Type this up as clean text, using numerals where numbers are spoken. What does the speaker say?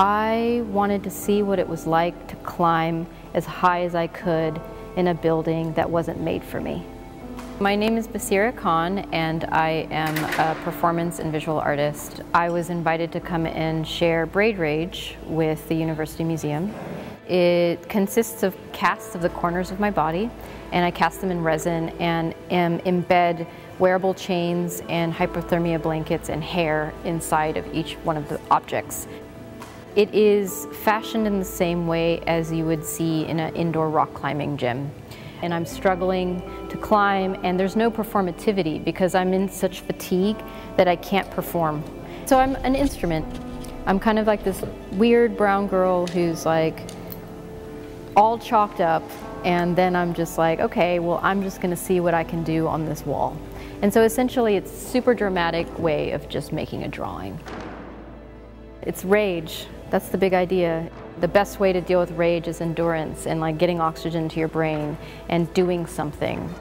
I wanted to see what it was like to climb as high as I could in a building that wasn't made for me. My name is Baseera Khan and I am a performance and visual artist. I was invited to come and share Braidrage with the University Museum. It consists of casts of the corners of my body, and I cast them in resin and embed wearable chains and hypothermia blankets and hair inside of each one of the objects. It is fashioned in the same way as you would see in an indoor rock climbing gym. And I'm struggling to climb, and there's no performativity because I'm in such fatigue that I can't perform. So I'm an instrument. I'm kind of like this weird brown girl who's like all chalked up, and then I'm just like, okay, well, I'm just gonna see what I can do on this wall. And so essentially it's a super dramatic way of just making a drawing. It's rage. That's the big idea. The best way to deal with rage is endurance and like getting oxygen to your brain and doing something.